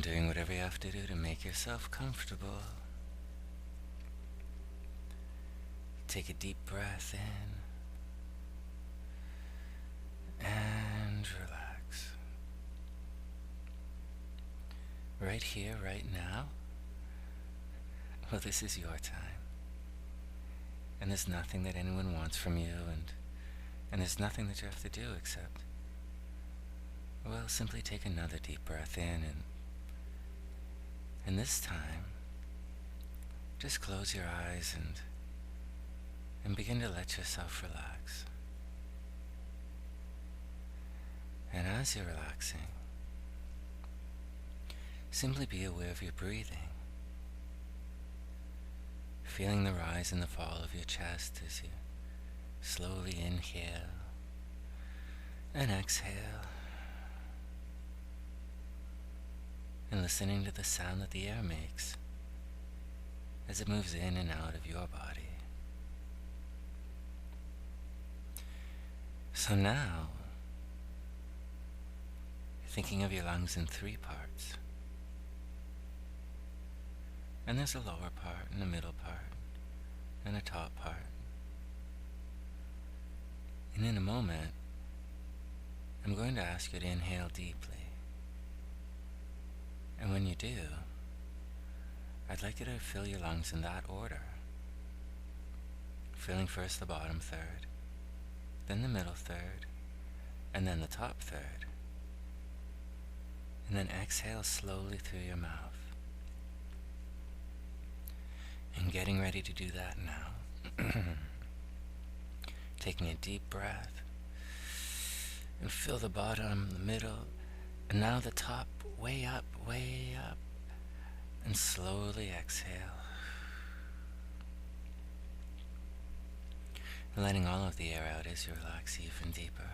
And doing whatever you have to do to make yourself comfortable. Take a deep breath in and relax. Right here, right now. Well, this is your time. And there's nothing that anyone wants from you, and there's nothing that you have to do except, well, simply take another deep breath in, and this time, just close your eyes and begin to let yourself relax. And as you're relaxing, simply be aware of your breathing, feeling the rise and the fall of your chest as you slowly inhale and exhale, and listening to the sound that the air makes as it moves in and out of your body. So now, thinking of your lungs in 3 parts. And there's a lower part, and a middle part, and a top part. And in a moment, I'm going to ask you to inhale deeply. And when you do, I'd like you to fill your lungs in that order. Filling first the bottom third, then the middle third, and then the top third. And then exhale slowly through your mouth. And getting ready to do that now. Taking a deep breath. And fill the bottom, the middle, and now the top, way up, and slowly exhale. And letting all of the air out as you relax even deeper.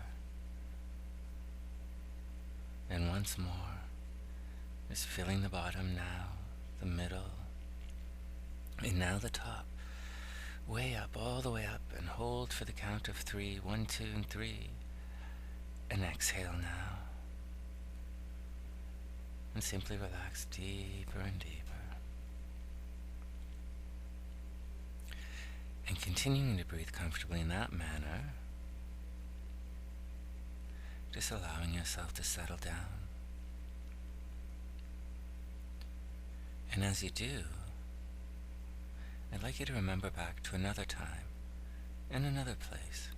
And once more, just filling the bottom now, the middle, and now the top, way up, all the way up, and hold for the count of 3, 1, 2, and 3, and exhale now. And simply relax deeper and deeper. And continuing to breathe comfortably in that manner, just allowing yourself to settle down. And as you do, I'd like you to remember back to another time and another place.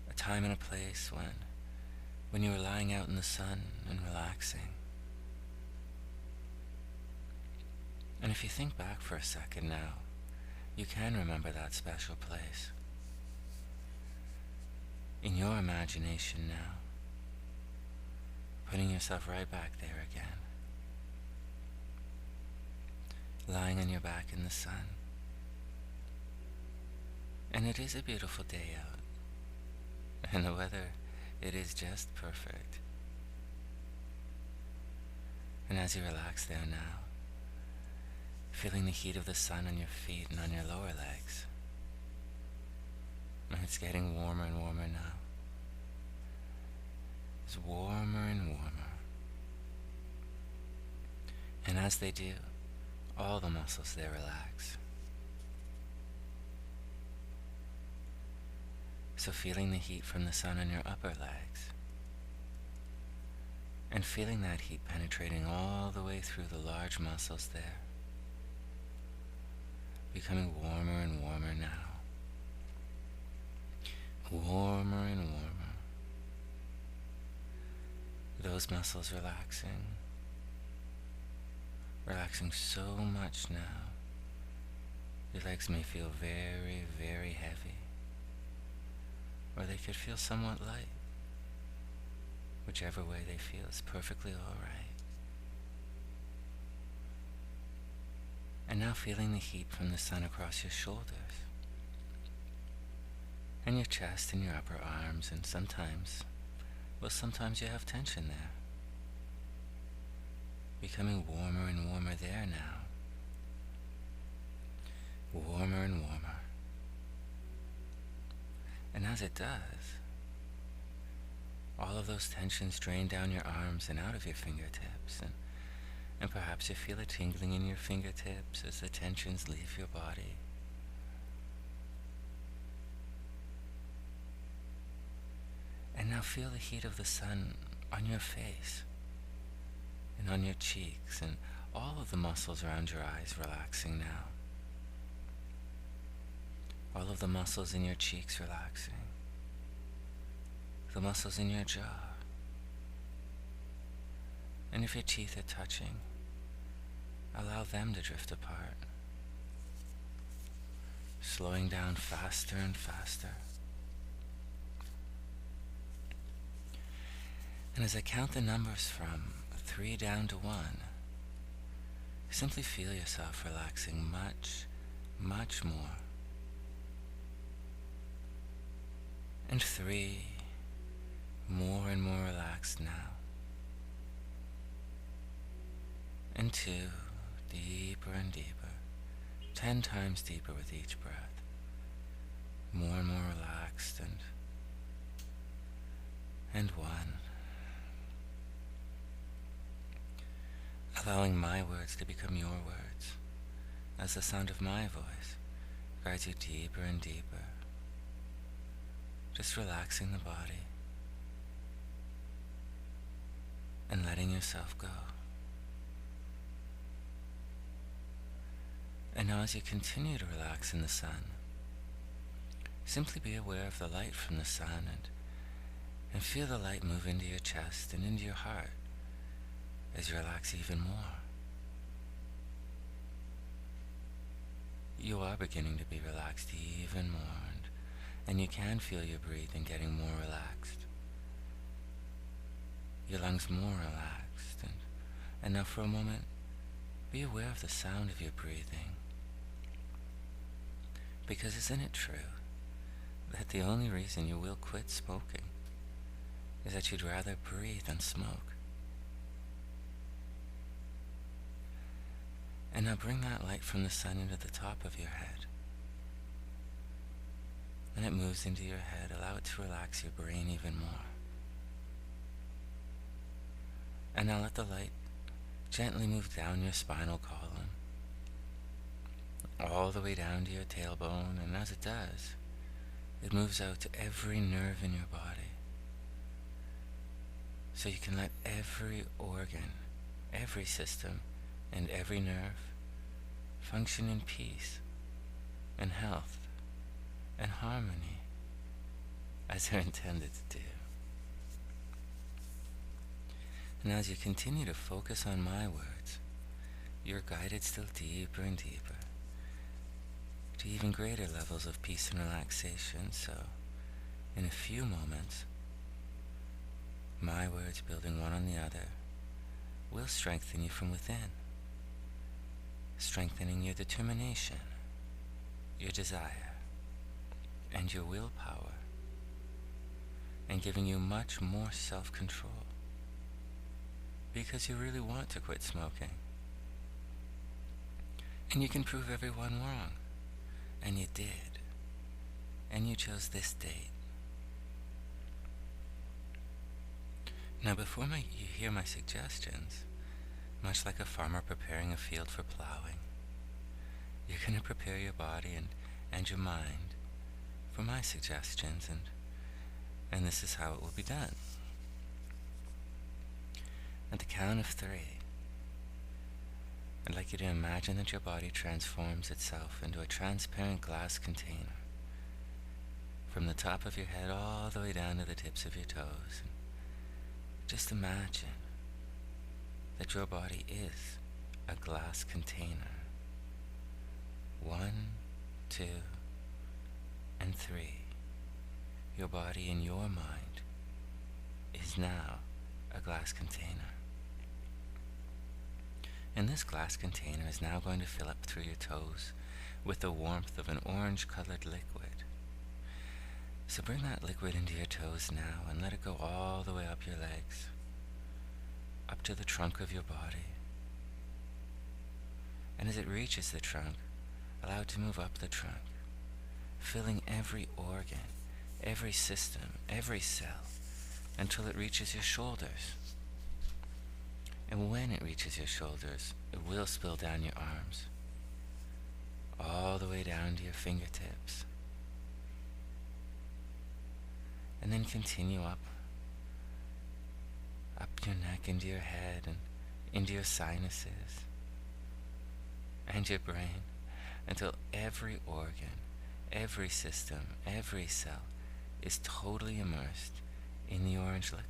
A time and a place when you were lying out in the sun and relaxing. And if you think back for a second now, you can remember that special place. In your imagination now, putting yourself right back there again. Lying on your back in the sun. And it is a beautiful day out. And the weather, it is just perfect. And as you relax there now, feeling the heat of the sun on your feet and on your lower legs. And it's getting warmer and warmer now. It's warmer and warmer. And as they do, all the muscles there relax. So feeling the heat from the sun on your upper legs. And feeling that heat penetrating all the way through the large muscles there. Becoming warmer and warmer now. Warmer and warmer. Those muscles relaxing. Relaxing so much now. Your legs may feel very, very heavy. Or they could feel somewhat light. Whichever way they feel is perfectly alright. And now feeling the heat from the sun across your shoulders. And your chest and your upper arms, and sometimes you have tension there. Becoming warmer and warmer there now. Warmer and warmer. And as it does, all of those tensions drain down your arms and out of your fingertips, and perhaps you feel a tingling in your fingertips as the tensions leave your body. And now feel the heat of the sun on your face and on your cheeks, and all of the muscles around your eyes relaxing now. All of the muscles in your cheeks relaxing. The muscles in your jaw. And if your teeth are touching, allow them to drift apart, slowing down faster and faster. And as I count the numbers from 3 down to 1, simply feel yourself relaxing much, much more. And 3, more and more relaxed now. And 2, deeper and deeper, 10 times deeper with each breath. More and more relaxed, and 1. Allowing my words to become your words, as the sound of my voice guides you deeper and deeper. Just relaxing the body and letting yourself go. And now as you continue to relax in the sun, simply be aware of the light from the sun, and feel the light move into your chest and into your heart as you relax even more. You are beginning to be relaxed even more, and you can feel your breathing getting more relaxed. Your lungs more relaxed, and now for a moment, be aware of the sound of your breathing. Because isn't it true that the only reason you will quit smoking is that you'd rather breathe than smoke? And now bring that light from the sun into the top of your head. And it moves into your head. Allow it to relax your brain even more. And now let the light gently move down your spinal column, all the way down to your tailbone, and as it does, it moves out to every nerve in your body. So you can let every organ, every system, and every nerve function in peace and health and harmony as they're intended to do. And as you continue to focus on my words, you're guided still deeper and deeper to even greater levels of peace and relaxation. So in a few moments, my words building one on the other will strengthen you from within, strengthening your determination, your desire, and your willpower, and giving you much more self-control, because you really want to quit smoking. And you can prove everyone wrong, and you did, and you chose this date. Now before you hear my suggestions, much like a farmer preparing a field for plowing, you're going to prepare your body and your mind for my suggestions, and this is how it will be done. At the count of 3, I'd like you to imagine that your body transforms itself into a transparent glass container, from the top of your head all the way down to the tips of your toes. Just imagine that your body is a glass container. 1, 2, and 3. Your body in your mind is now a glass container. And this glass container is now going to fill up through your toes with the warmth of an orange-colored liquid. So bring that liquid into your toes now and let it go all the way up your legs, up to the trunk of your body. And as it reaches the trunk, allow it to move up the trunk, filling every organ, every system, every cell, until it reaches your shoulders. And when it reaches your shoulders, it will spill down your arms, all the way down to your fingertips. And then continue up your neck into your head and into your sinuses and your brain, until every organ, every system, every cell is totally immersed in the orange liquid.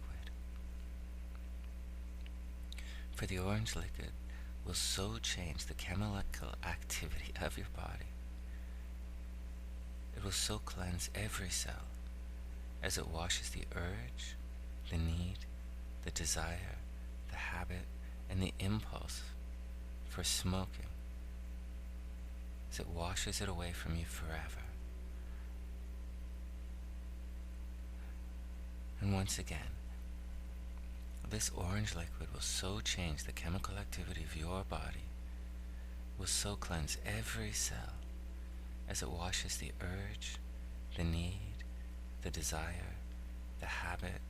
For the orange liquid will so change the chemical activity of your body. It will so cleanse every cell as it washes the urge, the need, the desire, the habit, and the impulse for smoking, as it washes it away from you forever. And once again, this orange liquid will so change the chemical activity of your body, will so cleanse every cell as it washes the urge, the need, the desire, the habit,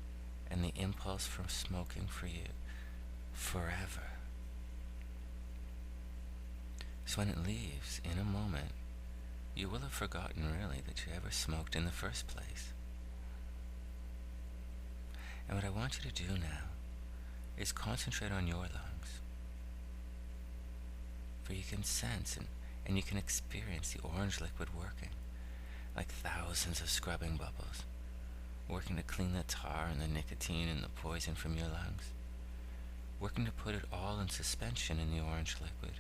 and the impulse from smoking for you forever. So when it leaves in a moment, you will have forgotten really that you ever smoked in the first place. And what I want you to do now is concentrate on your lungs. For you can sense and you can experience the orange liquid working, like thousands of scrubbing bubbles, working to clean the tar and the nicotine and the poison from your lungs, working to put it all in suspension in the orange liquid.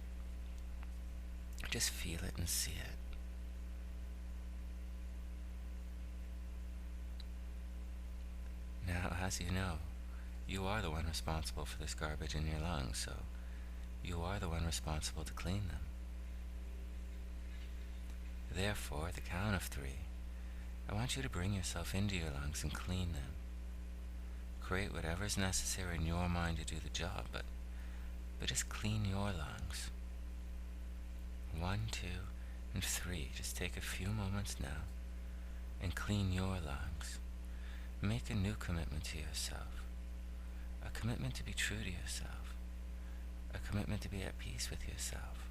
Just feel it and see it. Now, as you know, you are the one responsible for this garbage in your lungs, so you are the one responsible to clean them. Therefore, at the count of 3, I want you to bring yourself into your lungs and clean them. Create whatever is necessary in your mind to do the job, but just clean your lungs. 1, 2, and 3. Just take a few moments now and clean your lungs. Make a new commitment to yourself. A commitment to be true to yourself. A commitment to be at peace with yourself.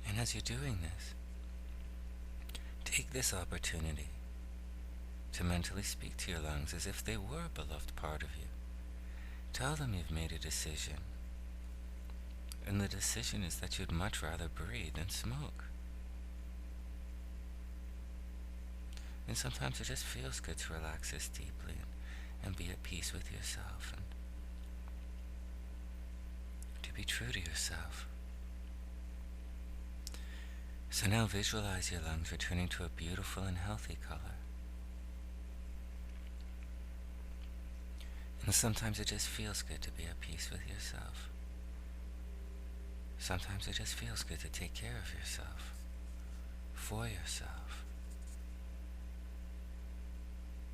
And as you're doing this, take this opportunity to mentally speak to your lungs as if they were a beloved part of you. Tell them you've made a decision. And the decision is that you'd much rather breathe than smoke. And sometimes it just feels good to relax this deeply and be at peace with yourself and to be true to yourself. So now visualize your lungs returning to a beautiful and healthy color. And sometimes it just feels good to be at peace with yourself. Sometimes it just feels good to take care of yourself, for yourself.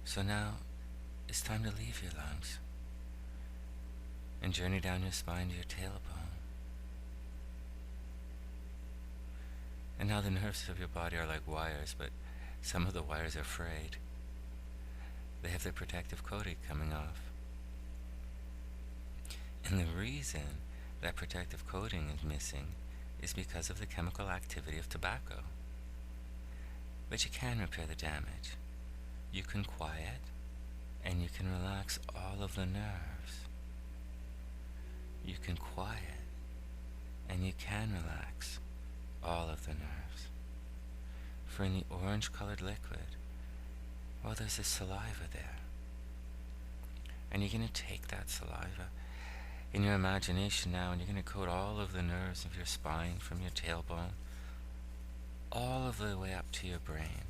So now it's time to leave your lungs and journey down your spine to your tailbone. And now the nerves of your body are like wires, but some of the wires are frayed. They have their protective coating coming off. And the reason that protective coating is missing is because of the chemical activity of tobacco. But you can repair the damage. You can quiet and you can relax all of the nerves. You can quiet and you can relax all of the nerves. For in the orange-colored liquid, well, there's this saliva there. And you're going to take that saliva in your imagination now, and you're going to coat all of the nerves of your spine from your tailbone all of the way up to your brain.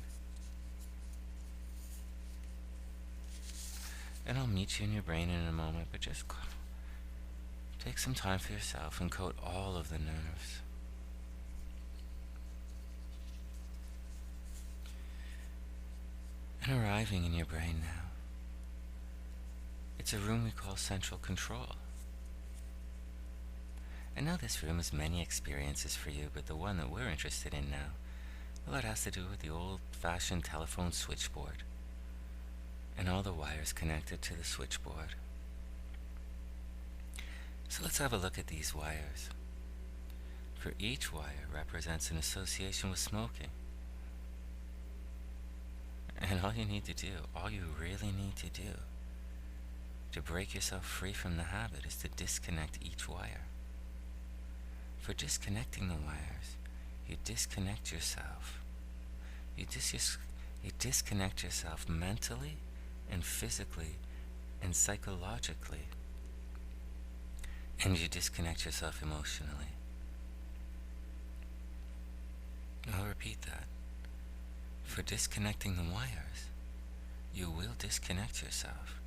And I'll meet you in your brain in a moment, but just take some time for yourself and coat all of the nerves. And arriving in your brain now, it's a room we call central control. And now this room has many experiences for you, but the one that we're interested in now, Well, it has to do with the old-fashioned telephone switchboard and all the wires connected to the switchboard. So let's have a look at these wires. For each wire represents an association with smoking. And all you really need to do to break yourself free from the habit is to disconnect each wire. For disconnecting the wires, you disconnect yourself. You disconnect yourself mentally and physically and psychologically. And you disconnect yourself emotionally. I'll repeat that. For disconnecting the wires, you will disconnect yourself.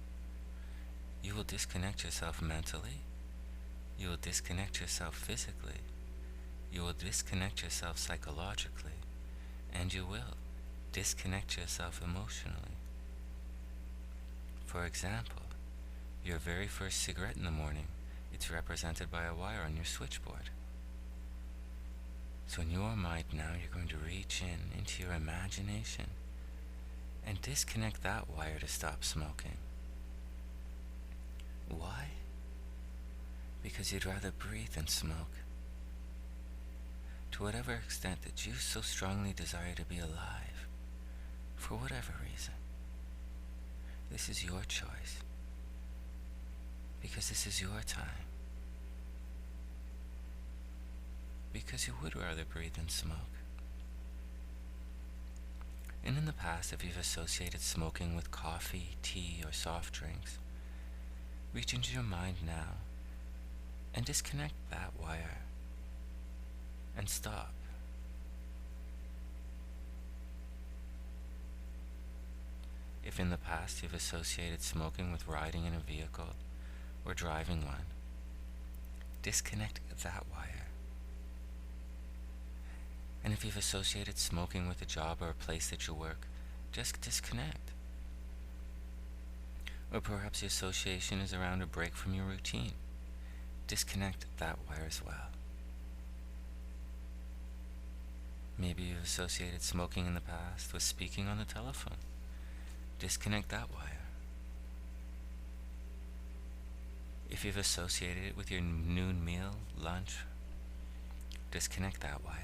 You will disconnect yourself mentally. You will disconnect yourself physically. You will disconnect yourself psychologically. And you will disconnect yourself emotionally. For example, your very first cigarette in the morning, it's represented by a wire on your switchboard. So in your mind now, you're going to reach into your imagination and disconnect that wire to stop smoking. Why? Because you'd rather breathe than smoke. To whatever extent that you so strongly desire to be alive, for whatever reason, this is your choice. Because this is your time. Because you would rather breathe than smoke. And in the past, if you've associated smoking with coffee, tea, or soft drinks, reach into your mind now and disconnect that wire and stop. If in the past you've associated smoking with riding in a vehicle or driving one, disconnect that wire. And if you've associated smoking with a job or a place that you work, just disconnect. Or perhaps the association is around a break from your routine. Disconnect that wire as well. Maybe you've associated smoking in the past with speaking on the telephone. Disconnect that wire. If you've associated it with your noon meal, lunch, disconnect that wire.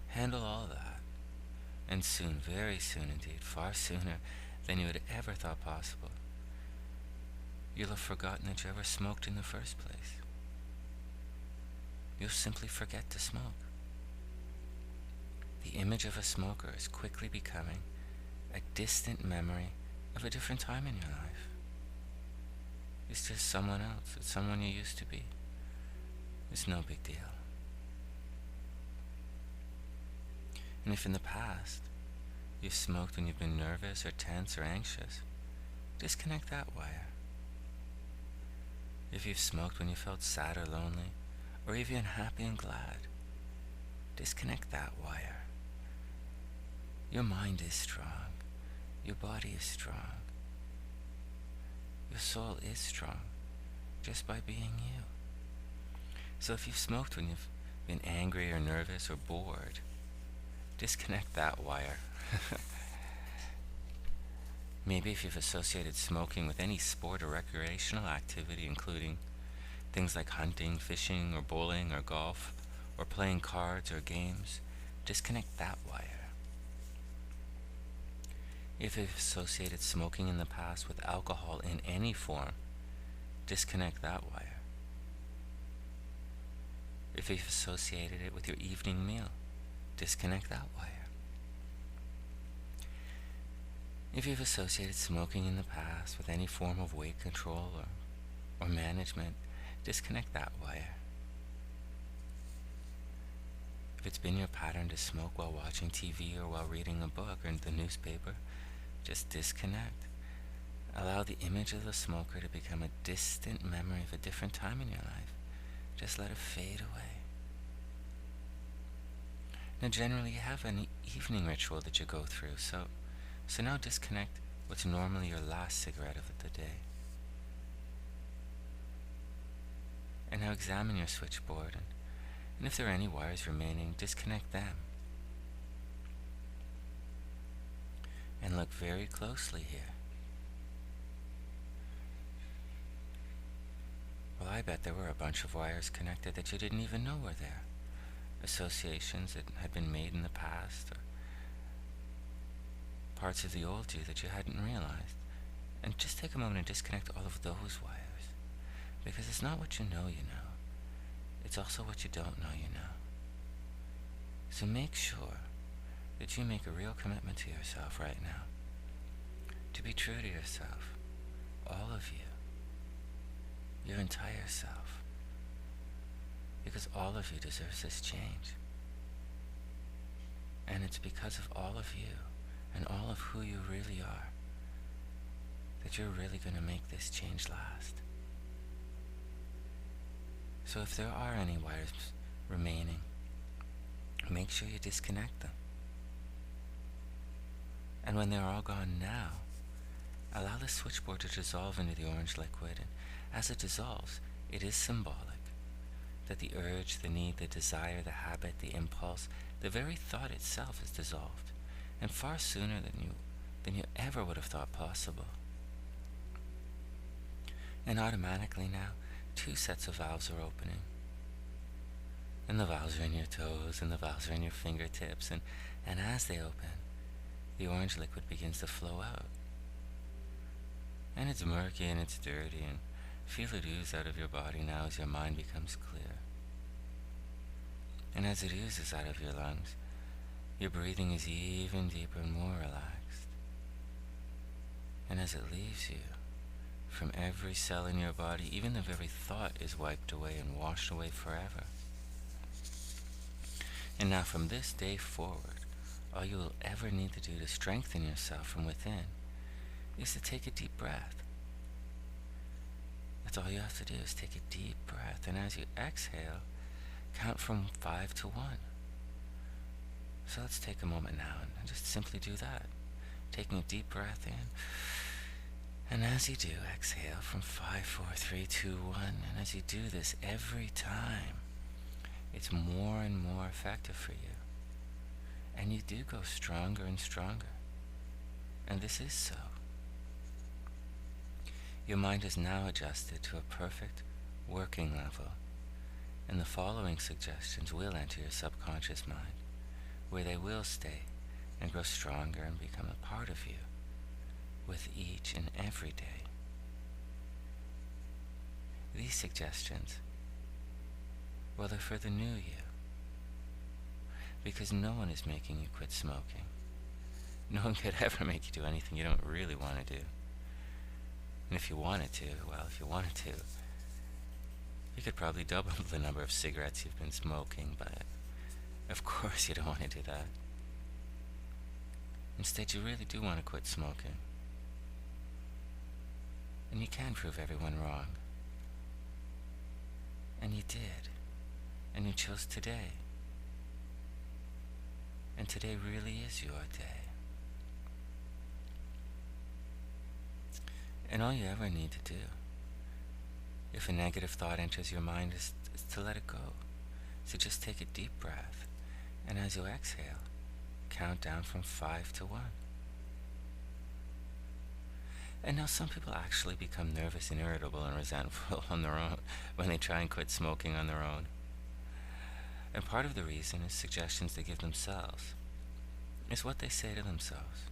Handle all that, and soon, very soon indeed, far sooner than you had ever thought possible, you'll have forgotten that you ever smoked in the first place. You'll simply forget to smoke. The image of a smoker is quickly becoming a distant memory of a different time in your life. It's just someone else. It's someone you used to be. It's no big deal. And if in the past you've smoked when you've been nervous or tense or anxious, disconnect that wire. If you've smoked when you felt sad or lonely, or even happy and glad, disconnect that wire. Your mind is strong. Your body is strong. Your soul is strong just by being you. So if you've smoked when you've been angry or nervous or bored, disconnect that wire. Maybe if you've associated smoking with any sport or recreational activity, including things like hunting, fishing, or bowling, or golf, or playing cards or games, disconnect that wire. If you've associated smoking in the past with alcohol in any form, disconnect that wire. If you've associated it with your evening meal, disconnect that wire. If you've associated smoking in the past with any form of weight control or management, disconnect that wire. If it's been your pattern to smoke while watching TV or while reading a book or in the newspaper, just disconnect. Allow the image of the smoker to become a distant memory of a different time in your life. Just let it fade away. Now generally you have an evening ritual that you go through, so now disconnect what's normally your last cigarette of the day. And now examine your switchboard and And if there are any wires remaining, disconnect them. And look very closely here. Well, I bet there were a bunch of wires connected that you didn't even know were there. Associations that had been made in the past, or parts of the old you that you hadn't realized. And just take a moment and disconnect all of those wires. Because it's not what you know. It's also what you don't know you know. So make sure that you make a real commitment to yourself right now. To be true to yourself. All of you. Your entire self. Because all of you deserves this change. And it's because of all of you and all of who you really are that you're really going to make this change last. So if there are any wires remaining, make sure you disconnect them. And when they're all gone now, allow the switchboard to dissolve into the orange liquid, and as it dissolves, it is symbolic that the urge, the need, the desire, the habit, the impulse, the very thought itself is dissolved, and far sooner than you ever would have thought possible. And automatically now, 2 sets of valves are opening. And the valves are in your toes, and the valves are in your fingertips, and as they open, the orange liquid begins to flow out. And it's murky and it's dirty, and feel it ooze out of your body now as your mind becomes clear. And as it oozes out of your lungs, your breathing is even deeper and more relaxed. And as it leaves you, from every cell in your body, even the very thought is wiped away and washed away forever. And now from this day forward, all you will ever need to do to strengthen yourself from within is to take a deep breath. That's all you have to do, is take a deep breath. And as you exhale, count from 5 to 1. So let's take a moment now and just simply do that. Taking a deep breath in. And as you do, exhale from 5, 4, 3, 2, 1. And as you do this every time, it's more and more effective for you. And you do go stronger and stronger. And this is so. Your mind is now adjusted to a perfect working level. And the following suggestions will enter your subconscious mind, where they will stay and grow stronger and become a part of you with each and every day. These suggestions, well, they're for the new you. Because no one is making you quit smoking. No one could ever make you do anything you don't really want to do. And if you wanted to, you could probably double the number of cigarettes you've been smoking, but of course you don't want to do that. Instead, you really do want to quit smoking. And you can prove everyone wrong. And you did. And you chose today. And today really is your day. And all you ever need to do, if a negative thought enters your mind, is to let it go. So just take a deep breath, and as you exhale, count down from 5 to 1. And now some people actually become nervous and irritable and resentful on their own when they try and quit smoking on their own. And part of the reason is suggestions they give themselves. It's what they say to themselves.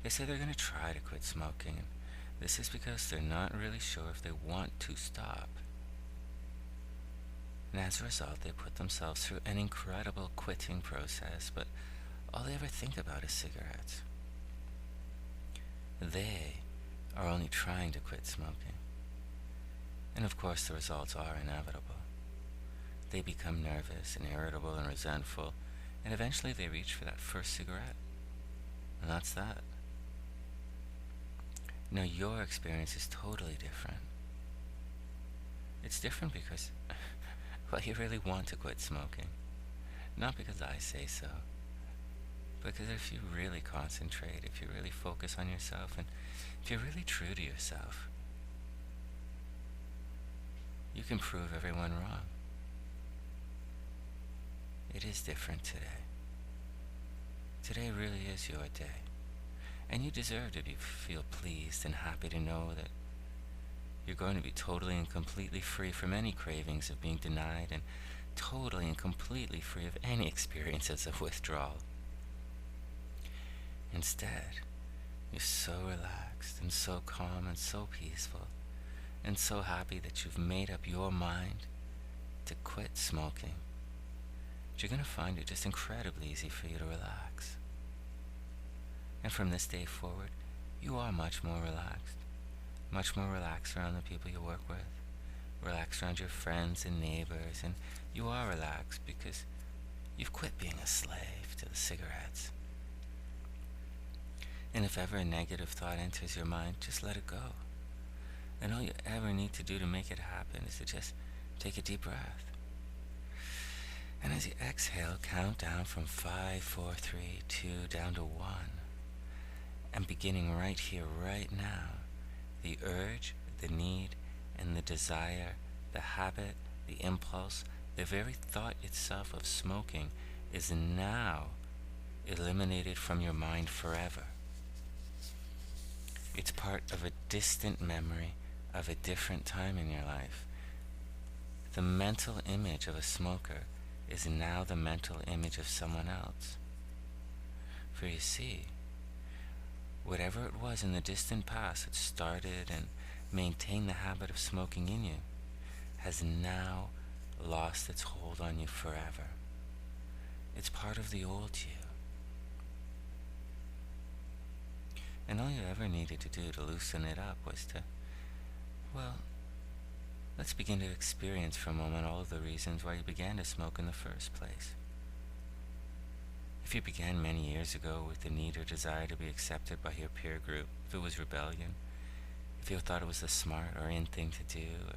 They say they're going to try to quit smoking, and this is because they're not really sure if they want to stop. And as a result, they put themselves through an incredible quitting process, but all they ever think about is cigarettes. They are only trying to quit smoking. And of course, the results are inevitable. They become nervous and irritable and resentful, and eventually they reach for that first cigarette. And that's that. Now, your experience is totally different. It's different because, well, you really want to quit smoking. Not because I say so, but because if you really concentrate, if you really focus on yourself, and if you're really true to yourself, you can prove everyone wrong. It is different today. Today really is your day. And you deserve to feel pleased and happy to know that you're going to be totally and completely free from any cravings of being denied, and totally and completely free of any experiences of withdrawal. Instead, you're so relaxed and so calm and so peaceful and so happy that you've made up your mind to quit smoking. You're going to find it just incredibly easy for you to relax. And from this day forward, you are much more relaxed. Much more relaxed around the people you work with, relaxed around your friends and neighbors, and you are relaxed because you've quit being a slave to the cigarettes. And if ever a negative thought enters your mind, just let it go. And all you ever need to do to make it happen is to just take a deep breath. And as you exhale, count down from 5, 4, 3, 2, down to 1. And beginning right here, right now, the urge, the need, and the desire, the habit, the impulse, the very thought itself of smoking is now eliminated from your mind forever. It's part of a distant memory of a different time in your life. The mental image of a smoker is now the mental image of someone else. For you see, whatever it was in the distant past that started and maintained the habit of smoking in you has now lost its hold on you forever. It's part of the old you. And all you ever needed to do to loosen it up was to, well, let's begin to experience for a moment all of the reasons why you began to smoke in the first place. If you began many years ago with the need or desire to be accepted by your peer group, if it was rebellion, if you thought it was the smart or in thing to do, or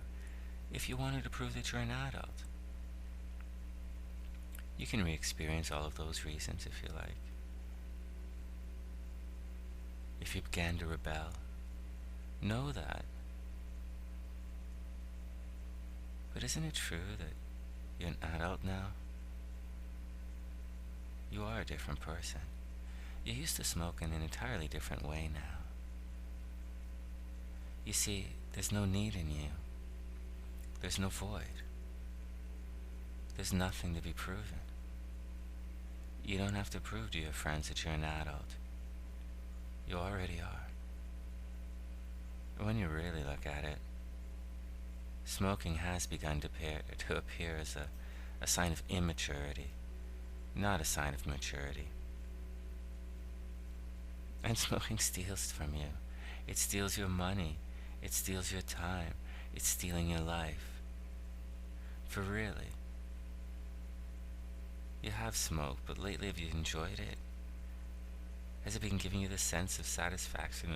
if you wanted to prove that you're an adult, you can re-experience all of those reasons if you like. If you began to rebel, know that. But isn't it true that you're an adult now? You are a different person. You used to smoke in an entirely different way now. You see, there's no need in you. There's no void. There's nothing to be proven. You don't have to prove to your friends that you're an adult. You already are. When you really look at it, smoking has begun to appear as a sign of immaturity, not a sign of maturity. And smoking steals from you. It steals your money. It steals your time. It's stealing your life. For really, you have smoked, but lately have you enjoyed it? Has it been giving you the sense of satisfaction?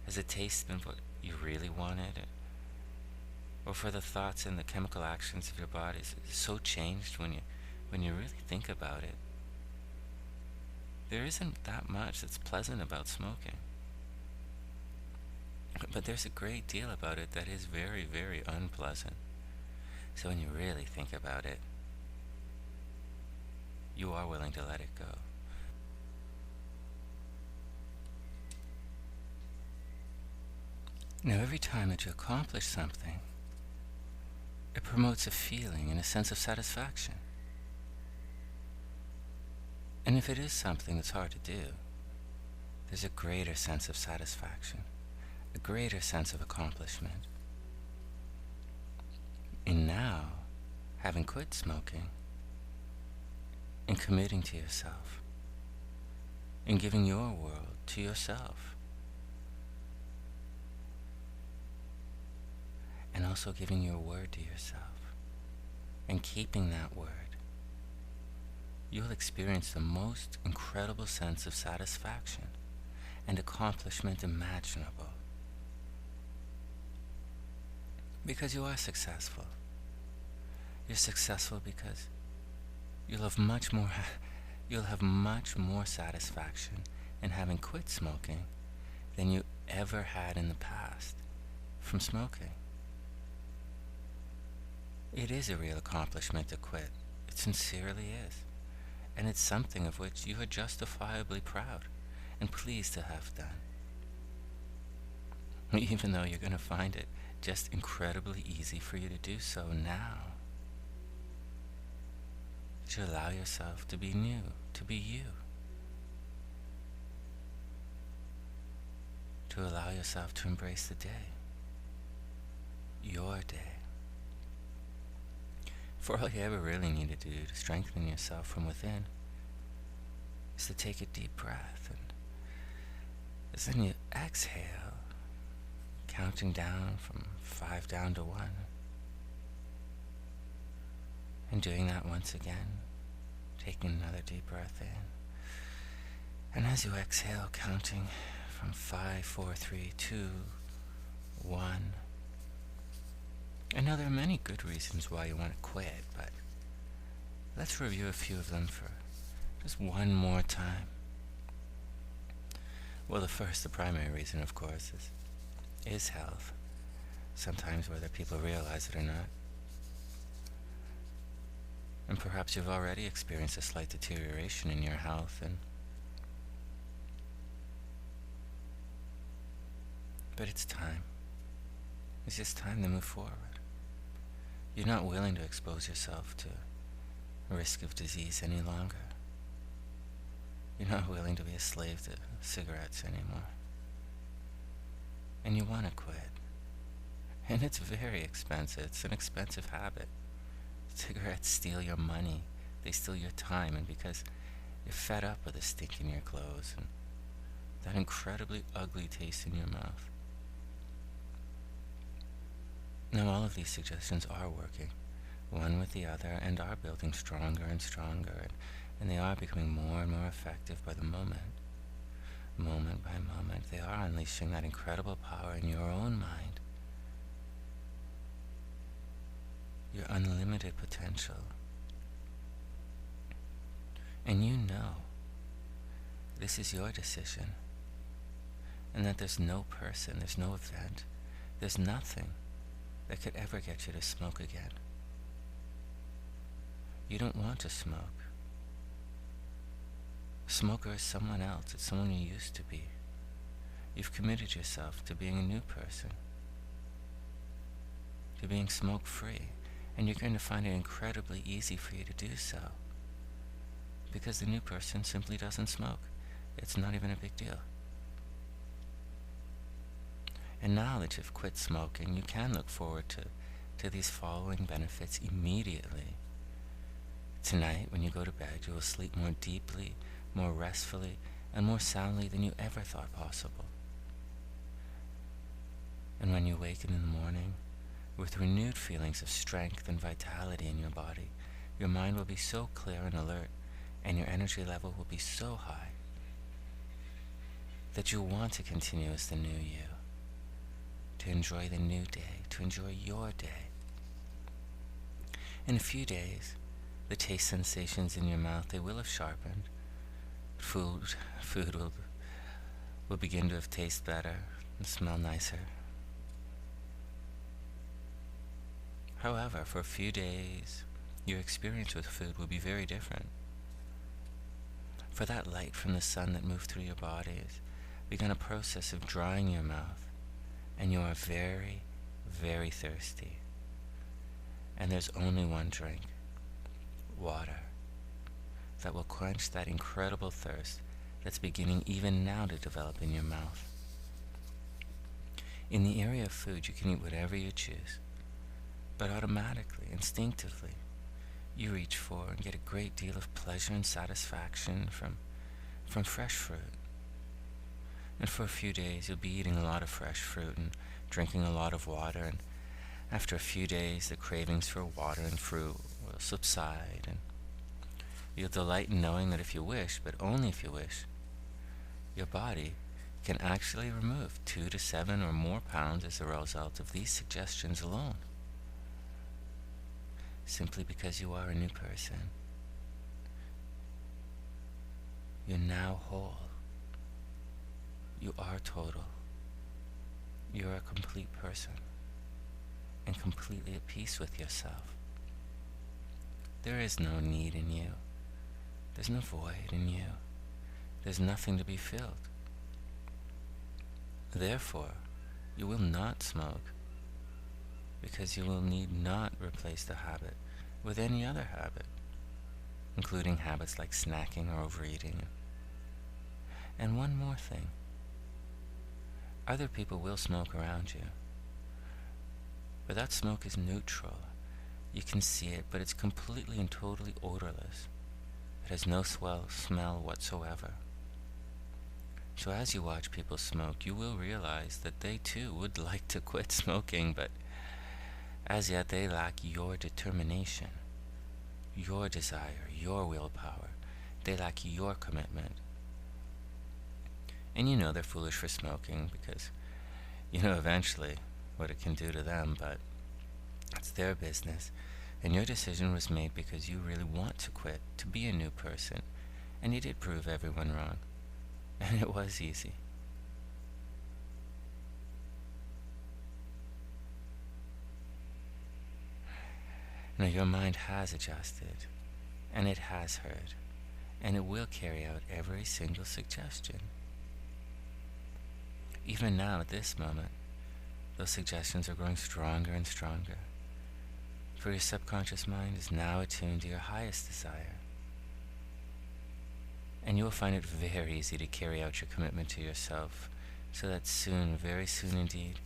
Has the taste been what you really wanted? Or for the thoughts and the chemical actions of your body, is it so changed when you really think about it? There isn't that much that's pleasant about smoking. But there's a great deal about it that is very, very unpleasant. So when you really think about it, you are willing to let it go. Now, every time that you accomplish something, it promotes a feeling and a sense of satisfaction. And if it is something that's hard to do, there's a greater sense of satisfaction, a greater sense of accomplishment. And now, having quit smoking, and committing to yourself, and giving your world to yourself, and also giving your word to yourself, and keeping that word, you'll experience the most incredible sense of satisfaction and accomplishment imaginable. Because you are successful. You're successful because you'll have much more satisfaction in having quit smoking than you ever had in the past from smoking. It is a real accomplishment to quit. It sincerely is. And it's something of which you are justifiably proud and pleased to have done. Even though you're going to find it just incredibly easy for you to do so now. To allow yourself to be new, to be you. To allow yourself to embrace the day. Your day. For all you ever really need to do to strengthen yourself from within is to take a deep breath, and as then you exhale, counting down from 5 down to 1. And doing that once again, taking another deep breath in. And as you exhale, counting from 5, 4, 3, 2, 1. I know there are many good reasons why you want to quit, but let's review a few of them for just one more time. Well, the primary reason, of course, is health. Sometimes whether people realize it or not. And perhaps you've already experienced a slight deterioration in your health, but it's time. It's just time to move forward. You're not willing to expose yourself to risk of disease any longer. You're not willing to be a slave to cigarettes anymore. And you want to quit. And it's very expensive. It's an expensive habit. Cigarettes steal your money. They steal your time. And because you're fed up with the stink in your clothes and that incredibly ugly taste in your mouth. Now all of these suggestions are working, one with the other, and are building stronger and stronger, and they are becoming more and more effective by the moment. Moment by moment, they are unleashing that incredible power in your own mind, your unlimited potential. And you know this is your decision, and that there's no person, there's no event, there's nothing that could ever get you to smoke again. You don't want to smoke. A smoker is someone else. It's someone you used to be. You've committed yourself to being a new person, to being smoke-free, and you're going to find it incredibly easy for you to do so, because the new person simply doesn't smoke. It's not even a big deal. And now that you've quit smoking, you can look forward to these following benefits immediately. Tonight, when you go to bed, you will sleep more deeply, more restfully, and more soundly than you ever thought possible. And when you awaken in the morning, with renewed feelings of strength and vitality in your body, your mind will be so clear and alert, and your energy level will be so high that you'll want to continue as the new you. To enjoy the new day, to enjoy your day. In a few days, the taste sensations in your mouth, they will have sharpened. Food will begin to have taste better and smell nicer. However, for a few days, your experience with food will be very different. For that light from the sun that moved through your body has begun a process of drying your mouth, and you are very, very thirsty. And there's only one drink, water, that will quench that incredible thirst that's beginning even now to develop in your mouth. In the area of food, you can eat whatever you choose, but automatically, instinctively, you reach for and get a great deal of pleasure and satisfaction from fresh fruit. And for a few days, you'll be eating a lot of fresh fruit and drinking a lot of water, and after a few days, the cravings for water and fruit will subside, and you'll delight in knowing that if you wish, but only if you wish, your body can actually remove 2 to 7 or more pounds as a result of these suggestions alone, simply because you are a new person. You're now whole. You are total. You're a complete person and completely at peace with yourself. There is no need in you. There's no void in you. There's nothing to be filled. Therefore, you will not smoke, because you will need not replace the habit with any other habit, including habits like snacking or overeating. And one more thing. Other people will smoke around you, but that smoke is neutral. You can see it, but it's completely and totally odorless. It has no smell whatsoever. So as you watch people smoke, you will realize that they too would like to quit smoking, but as yet they lack your determination, your desire, your willpower. They lack your commitment. And you know they're foolish for smoking because you know eventually what it can do to them, but it's their business. And your decision was made because you really want to quit, to be a new person. And you did prove everyone wrong. And it was easy. Now your mind has adjusted, and it has heard, and it will carry out every single suggestion. Even now, at this moment, those suggestions are growing stronger and stronger, for your subconscious mind is now attuned to your highest desire. And you will find it very easy to carry out your commitment to yourself, so that soon, very soon indeed,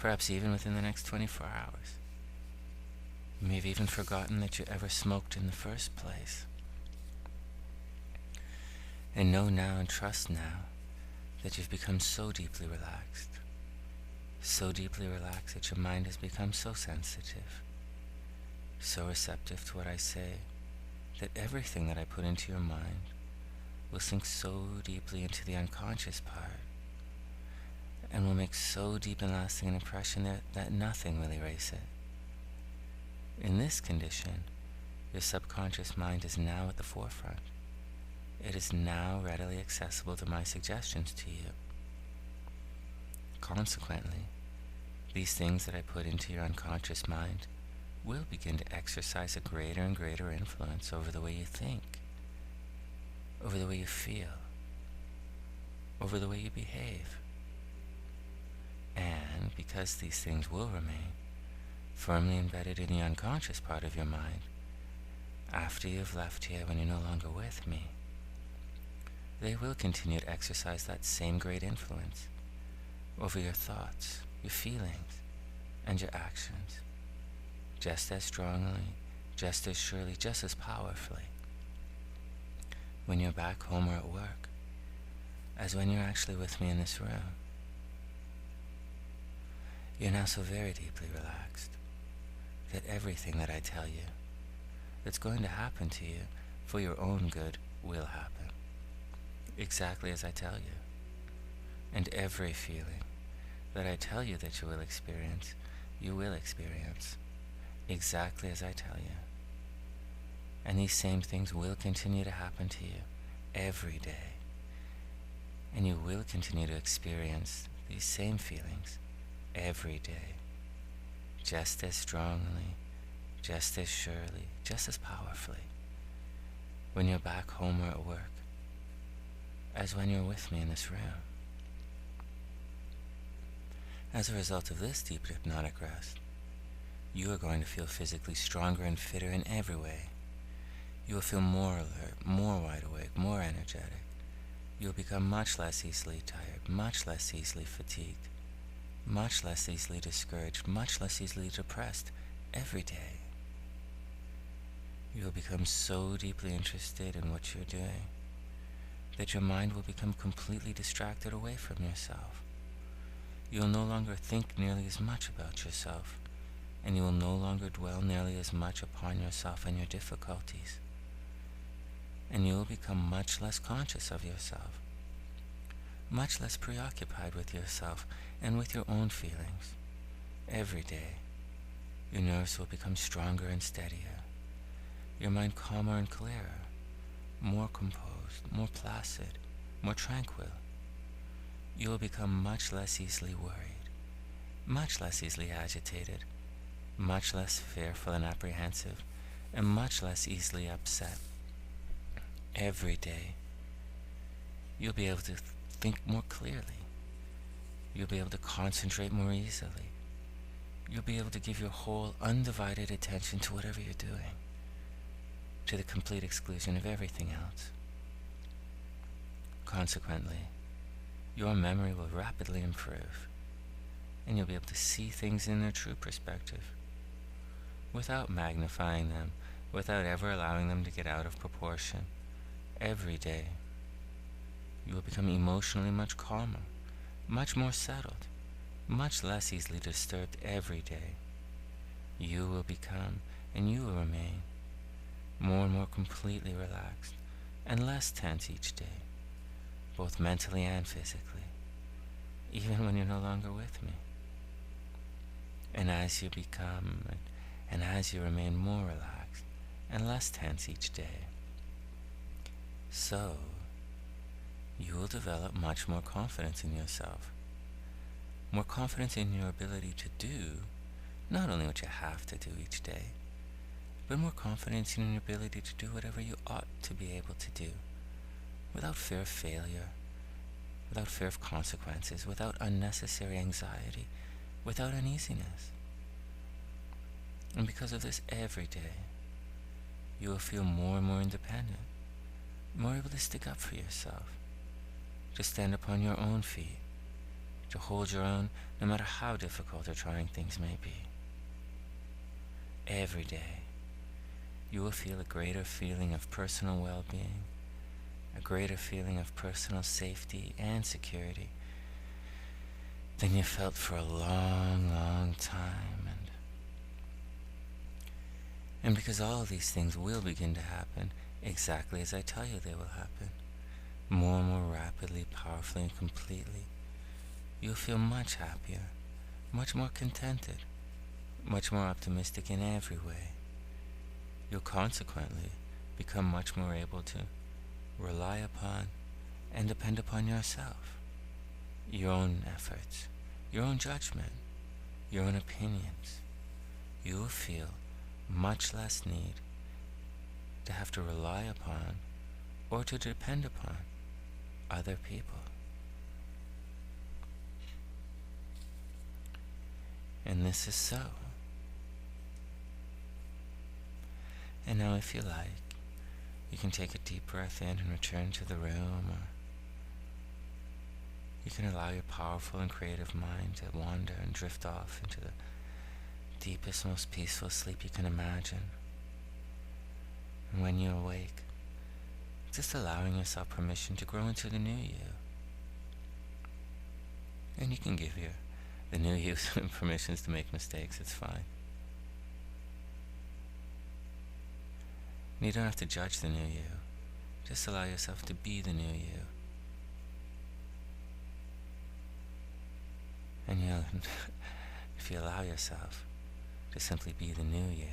perhaps even within the next 24 hours, you may have even forgotten that you ever smoked in the first place. And know now and trust now that you've become so deeply relaxed that your mind has become so sensitive, so receptive to what I say, that everything that I put into your mind will sink so deeply into the unconscious part and will make so deep and lasting an impression that nothing will erase it. In this condition, your subconscious mind is now at the forefront. It is now readily accessible to my suggestions to you. Consequently, these things that I put into your unconscious mind will begin to exercise a greater and greater influence over the way you think, over the way you feel, over the way you behave. And because these things will remain firmly embedded in the unconscious part of your mind, after you've left here, when you're no longer with me, they will continue to exercise that same great influence over your thoughts, your feelings, and your actions, just as strongly, just as surely, just as powerfully when you're back home or at work as when you're actually with me in this room. You're now so very deeply relaxed that everything that I tell you that's going to happen to you for your own good will happen, exactly as I tell you. And every feeling that I tell you that you will experience exactly as I tell you. And these same things will continue to happen to you every day. And you will continue to experience these same feelings every day, just as strongly, just as surely, just as powerfully, when you're back home or at work, as when you're with me in this room. As a result of this deep hypnotic rest, you are going to feel physically stronger and fitter in every way. You will feel more alert, more wide awake, more energetic. You will become much less easily tired, much less easily fatigued, much less easily discouraged, much less easily depressed every day. You will become so deeply interested in what you're doing that your mind will become completely distracted away from yourself. You will no longer think nearly as much about yourself, and you will no longer dwell nearly as much upon yourself and your difficulties. And you will become much less conscious of yourself, much less preoccupied with yourself and with your own feelings. Every day, your nerves will become stronger and steadier, your mind calmer and clearer, more composed, more placid, more tranquil. You will become much less easily worried, much less easily agitated, much less fearful and apprehensive, and much less easily upset. Every day, you'll be able to think more clearly. You'll be able to concentrate more easily. You'll be able to give your whole undivided attention to whatever you're doing, to the complete exclusion of everything else. Consequently, your memory will rapidly improve, and you'll be able to see things in their true perspective, without magnifying them, without ever allowing them to get out of proportion. Every day, you will become emotionally much calmer, much more settled, much less easily disturbed every day. You will become, and you will remain, more and more completely relaxed and less tense each day, both mentally and physically, even when you're no longer with me. And as you become, and as you remain more relaxed and less tense each day, so you will develop much more confidence in yourself, more confidence in your ability to do not only what you have to do each day, but more confidence in your ability to do whatever you ought to be able to do, without fear of failure, without fear of consequences, without unnecessary anxiety, without uneasiness. And because of this, every day, you will feel more and more independent, more able to stick up for yourself, to stand upon your own feet, to hold your own no matter how difficult or trying things may be. Every day, you will feel a greater feeling of personal well-being, a greater feeling of personal safety and security than you felt for a long, long time. And because all of these things will begin to happen exactly as I tell you they will happen, more and more rapidly, powerfully, and completely, you'll feel much happier, much more contented, much more optimistic in every way. You'll consequently become much more able to rely upon and depend upon yourself, your own efforts, your own judgment, your own opinions. You will feel much less need to have to rely upon or to depend upon other people. And this is so. And now if you like, you can take a deep breath in and return to the room, or you can allow your powerful and creative mind to wander and drift off into the deepest, most peaceful sleep you can imagine. And when you awake, just allowing yourself permission to grow into the new you. And you can give the new you some permissions to make mistakes, it's fine. And you don't have to judge the new you. Just allow yourself to be the new you. And if you allow yourself to simply be the new you,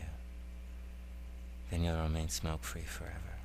then you'll remain smoke-free forever.